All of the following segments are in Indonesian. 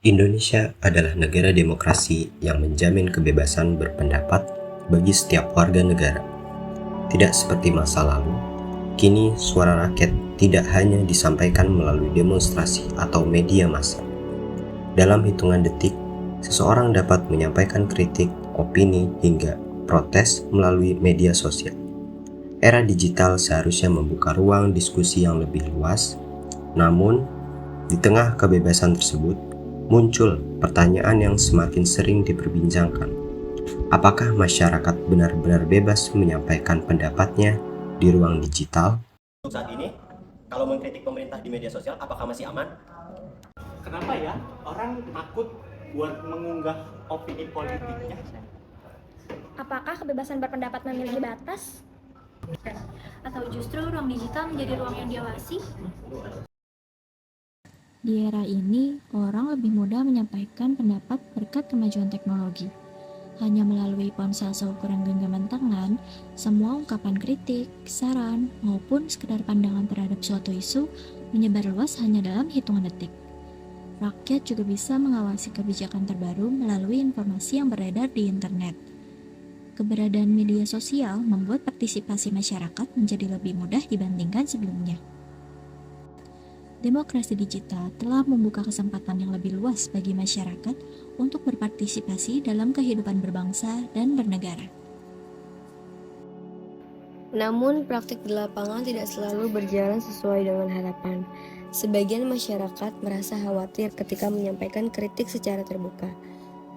Indonesia adalah negara demokrasi yang menjamin kebebasan berpendapat bagi setiap warga negara. Tidak seperti masa lalu, kini suara rakyat tidak hanya disampaikan melalui demonstrasi atau media massa. Dalam hitungan detik, seseorang dapat menyampaikan kritik, opini, hingga protes melalui media sosial. Era digital seharusnya membuka ruang diskusi yang lebih luas, namun di tengah kebebasan tersebut, muncul pertanyaan yang semakin sering diperbincangkan. Apakah masyarakat benar-benar bebas menyampaikan pendapatnya di ruang digital? Saat ini, kalau mengkritik pemerintah di media sosial, apakah masih aman? Kenapa ya orang takut buat mengunggah opini politiknya? Apakah kebebasan berpendapat memiliki batas? Atau justru ruang digital menjadi ruang yang diawasi? Di era ini, orang lebih mudah menyampaikan pendapat berkat kemajuan teknologi. Hanya melalui ponsel seukuran genggaman tangan, semua ungkapan kritik, saran, maupun sekedar pandangan terhadap suatu isu menyebar luas hanya dalam hitungan detik. Rakyat juga bisa mengawasi kebijakan terbaru melalui informasi yang beredar di internet. Keberadaan media sosial membuat partisipasi masyarakat menjadi lebih mudah dibandingkan sebelumnya. Demokrasi digital telah membuka kesempatan yang lebih luas bagi masyarakat untuk berpartisipasi dalam kehidupan berbangsa dan bernegara. Namun, praktik di lapangan tidak selalu berjalan sesuai dengan harapan. Sebagian masyarakat merasa khawatir ketika menyampaikan kritik secara terbuka.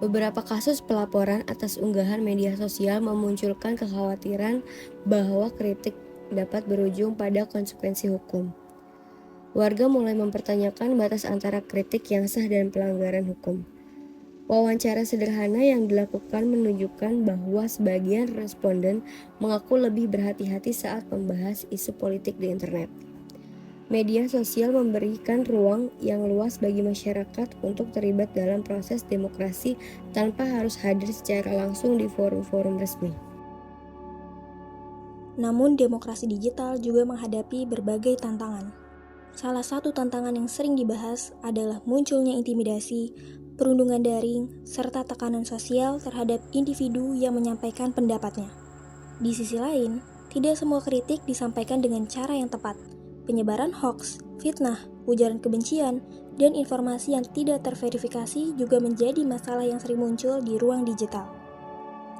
Beberapa kasus pelaporan atas unggahan media sosial memunculkan kekhawatiran bahwa kritik dapat berujung pada konsekuensi hukum. Warga mulai mempertanyakan batas antara kritik yang sah dan pelanggaran hukum. Wawancara sederhana yang dilakukan menunjukkan bahwa sebagian responden mengaku lebih berhati-hati saat membahas isu politik di internet. Media sosial memberikan ruang yang luas bagi masyarakat untuk terlibat dalam proses demokrasi tanpa harus hadir secara langsung di forum-forum resmi. Namun demokrasi digital juga menghadapi berbagai tantangan. Salah satu tantangan yang sering dibahas adalah munculnya intimidasi, perundungan daring, serta tekanan sosial terhadap individu yang menyampaikan pendapatnya. Di sisi lain, tidak semua kritik disampaikan dengan cara yang tepat. Penyebaran hoaks, fitnah, ujaran kebencian, dan informasi yang tidak terverifikasi juga menjadi masalah yang sering muncul di ruang digital.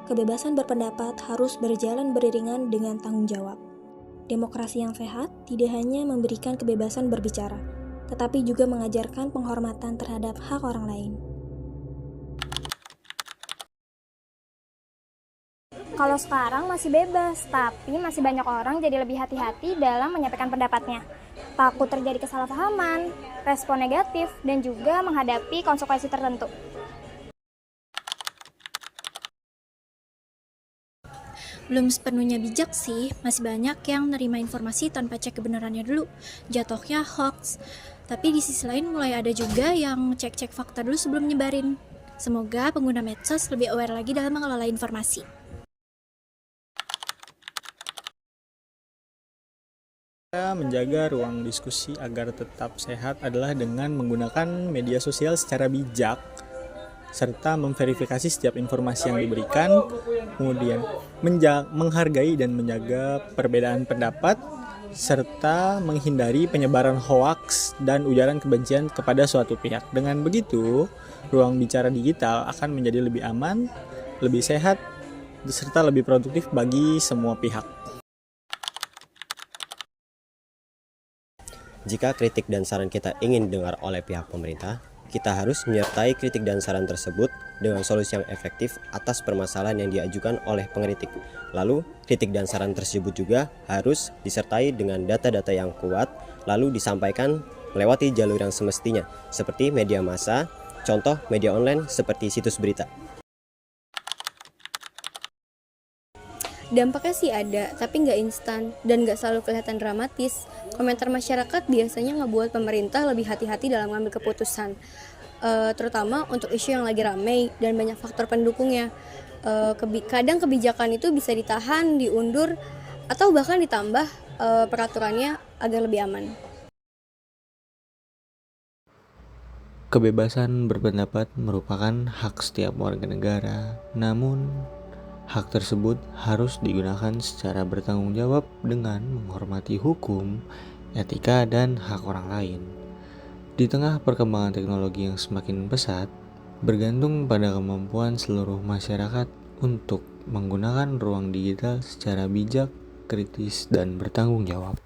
Kebebasan berpendapat harus berjalan beriringan dengan tanggung jawab. Demokrasi yang sehat tidak hanya memberikan kebebasan berbicara, tetapi juga mengajarkan penghormatan terhadap hak orang lain. Kalau sekarang masih bebas, tapi masih banyak orang jadi lebih hati-hati dalam menyampaikan pendapatnya. Takut terjadi kesalahpahaman, respon negatif, dan juga menghadapi konsekuensi tertentu. Belum sepenuhnya bijak sih, masih banyak yang nerima informasi tanpa cek kebenarannya dulu. Jatuhnya hoax. Tapi di sisi lain mulai ada juga yang cek-cek fakta dulu sebelum nyebarin. Semoga pengguna medsos lebih aware lagi dalam mengelola informasi. Menjaga ruang diskusi agar tetap sehat adalah dengan menggunakan media sosial secara bijak, serta memverifikasi setiap informasi yang diberikan, kemudian menghargai dan menjaga perbedaan pendapat, serta menghindari penyebaran hoaks dan ujaran kebencian kepada suatu pihak. Dengan begitu, ruang bicara digital akan menjadi lebih aman, lebih sehat, serta lebih produktif bagi semua pihak. Jika kritik dan saran kita ingin didengar oleh pihak pemerintah, kita harus menyertai kritik dan saran tersebut dengan solusi yang efektif atas permasalahan yang diajukan oleh pengkritik. Lalu, kritik dan saran tersebut juga harus disertai dengan data-data yang kuat, lalu disampaikan melewati jalur yang semestinya, seperti media massa, contoh media online seperti situs berita. Dampaknya sih ada, tapi nggak instan dan nggak selalu kelihatan dramatis. Komentar masyarakat biasanya ngebuat pemerintah lebih hati-hati dalam mengambil keputusan, terutama untuk isu yang lagi ramai dan banyak faktor pendukungnya. Kadang kebijakan itu bisa ditahan, diundur, atau bahkan ditambah peraturannya agar lebih aman. Kebebasan berpendapat merupakan hak setiap warga negara, namun hak tersebut harus digunakan secara bertanggung jawab dengan menghormati hukum, etika, dan hak orang lain. Di tengah perkembangan teknologi yang semakin pesat, bergantung pada kemampuan seluruh masyarakat untuk menggunakan ruang digital secara bijak, kritis, dan bertanggung jawab.